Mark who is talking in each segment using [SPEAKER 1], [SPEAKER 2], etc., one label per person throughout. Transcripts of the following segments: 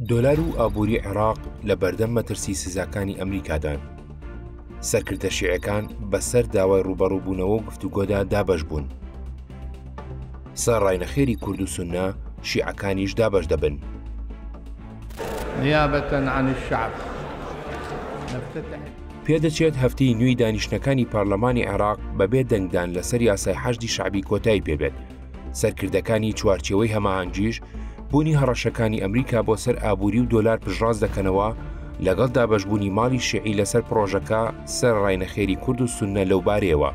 [SPEAKER 1] دۆلار و ئابووری عێراق لە بەردەم مەترسی سزاکانی ئەمریکادان. سەرکردە شیعەکان بەسەر داوای ڕوبەڕووبوونەوە و گفتوگۆدا دابەش بوون. سەرڕاینەخێری کورد و سوننا شیعەکانیش دابەش دەبن.
[SPEAKER 2] نيابة عن الشعب نفتتح.
[SPEAKER 1] پێدەچێت هەفتەی نوێی دانیشتەکانی پارلەمانی عێراق بەبێ دەنگدان لەسەر یاسای حەشدی شعبی کۆتایی پێبێت. سەرکردەکانی چوارچێوەی هەماهەنگیش بوونی هەڕەشەکانی ئەمریکا بۆ سەر ئابووری و دۆلار پشتڕاست دەکەنەوە لەگەڵ دابەشبوونی ماڵی شیعی لەسەر پرۆژەکە سەرڕاینەخێری کورد و سوننە لەو بارەیەوە.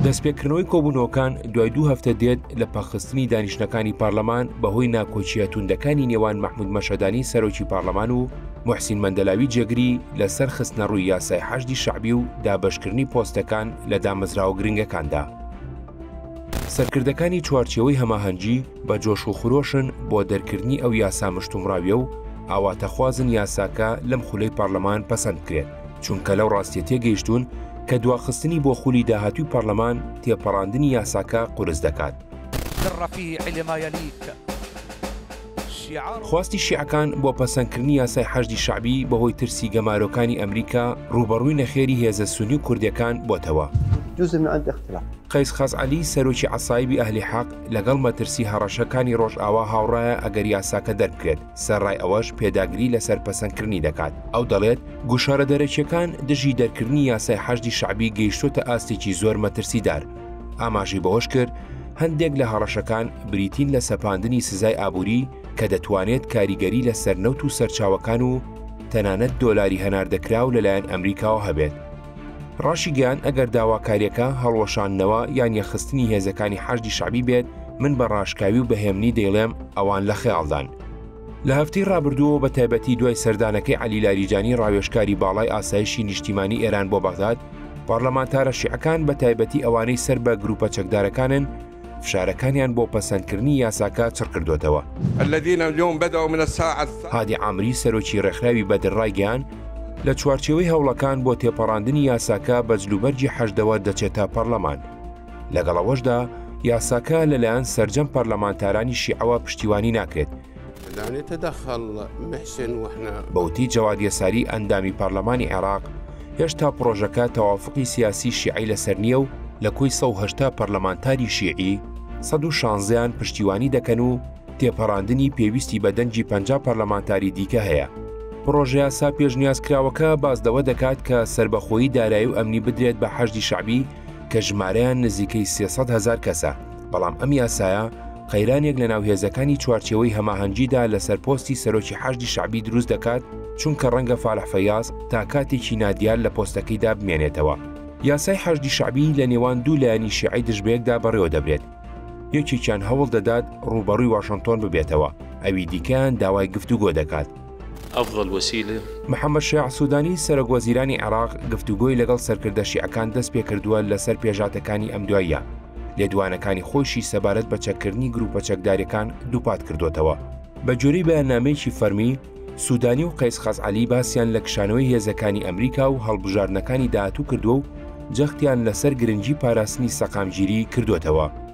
[SPEAKER 1] دەستپێکردنەوەی کۆبوونەوەکان دوای 2 هەفتە دێت لە پەخستنی دانیشتەکانی پارلەمان بەهۆی ناکۆچیە توندەکانی نێوان مەحموود مەشەدانی سەرۆکی پارلەمان و موحسین مەندەلاوی جێگری لەسەر خستنە ڕووی یاسای حەشدی شعبی و دابەشکردنی پۆستەکان لە دامەزراوە گرنگەکاندا. سەرکردەکانی چوارچێوەی هەماهەنگی بە جۆش و خرۆشن بۆ دەرکردنی ئەو یاسا مشتومڕاویە و ئاواتەخوازن یاساکە لەم خولەی پارلەمان پەسەند کرێت، چونکە لەو ڕاستیە تێگەیشتون کە دواخستنی بۆ خولی داهاتووی پارلەمان تێپەڕاندنی یاساکە قورس دەکات. خواستی شیعەکان بۆ پەسەندکردنی یاسای حەشدی شعبی بەهۆی ترسی گەمارۆکانی ئەمریکا ڕوبەڕووی نەخێری هێزە سونی و کوردیەکان بۆتەوە. قەیس خەزعەلی سەرۆکی عەسایبی ئەهلی حەق لەگەڵ مەترسی هەڕەشەکانی ڕۆژئاوا هاوڕایە ئەگەر یاساکە دەربکرێت، سەرڕای ئەوەش پێداگری لەسەر پەسەندکردنی دەکات. ئەو دەڵێت گوشارە دەرەکیەکان دژی دەرکردنی یاسای حەشدی شعبی گەیشتۆتە ئاستێکی زۆر مەترسیدار. ئاماژەی بەهۆش کرد هەندێک لە هەڕەشەکان بریتین لە سەپاندنی سزای ئابووری کە دەتوانێت کاریگەری لە سەرنەوت و سەرچاوەکان و تەنانەت دۆلاری هەناردەکراو لەلایەن ئەمریکاوە هەبێت. ڕاشی گیان ئەگەر داواکاریەکە هەڵوەشاندنەوە یان یەخستنی هێزەکانی حەشدی شعبی بێت، من بە ڕاشکاوی و بەهێمنی دەیڵێم ئەوان لە خەیاڵدان. لە هەفتەی ڕابردووە بە تایبەتی دوای سەردانەکەی عەلی لاریجانی ڕاوێژکاری باڵای ئاسایشی نیشتیمانی ئێران بۆ بەغداد، پارلەمانتارە شیعەکان بە تایبەتی ئەوانەی سەر بە گروپە چەکدارەکانن فشارەکانیان بۆ پەسەندکردنی یاساکە چڕ کردوتەوە. هادی عامری سەرۆکی ڕێکخراوی بەدرڕای گیان لە چوارچێوەی هەوڵەکان بۆ تێپەڕاندنی یاساکە بە جلوبەرجی حەشدەوە دەچێتە پەرلەمان. لەگەڵەوەشدا یاساکە لەلایەن سەرجەم پەرلەمانتارانی شیعەوە پشتیوانی ناکرێت. بەوتی جەواد یەساری ئەندامی پەرلەمانی عێراق هێشتا پرۆژەکە تەوافقی سیاسی شیعی لەسەر نییە و لە کۆی 180 پەرلەمانتاری شیعی 116یان پشتیوانی دەکەن و تێپەڕاندنی پێویستی بە دەنگی 50 پەرلەمانتاری دیکە هەیە. پرۆژە یاسا پێشنیازکراوەکە بازدەوە دەکات کە سربەخۆیی دارایی و ئەمنی بدرێت بە حەشدی شعبی کە ژمارەیان نزیکەی 300,000 کەسە، بەڵام ئەم یاسایە قەیرانێک لە ناوهێزەکانی چوارچێوەی هەماهەنگیدا لەسەر پۆستی سەرۆکی حەشدی شعبی دروست دەکات، چونکە ڕەنگە فالح فەیاض تا کاتێکی نادیار لە پۆستەکەیدا بمێنێتەوە. یاسای حەشدی شعبی لە نێوان دوو لایەنی شیعی دژبەیەکدا بەڕێوە دەبرێت. یەکێکیان هەوڵ دەدات ڕوبەڕووی واشنگتۆن ببێتەوە، ئەوی دیکەیان داوای گفتوگۆ دەکات.
[SPEAKER 3] أفضل وسيلة.
[SPEAKER 1] محەممەد شیع سوودانی سەرۆک وەزیرانی عێراق گفتوگۆی لەگەڵ سەرکردە شیعەکان دەست پێ کردووە لەسەر پێژاتەکانی ئەم دواییە. لێدوانەکانی خۆشی سەبارەت بە چەککردنی گروپە چەکداریەکان دووپات کردوتەوە. بە جۆرەی بەیاننامەیەکی فەرمی، سوودانی و قەیس خەزعەلی باسییان لە کشانەوەی هێزەکانی ئەمریکا و هەڵبژاردنەکانی داهاتوو کردووە و جەختیان لەسەر گرنگی پاراستنی سەقامگیری کردوتەوە.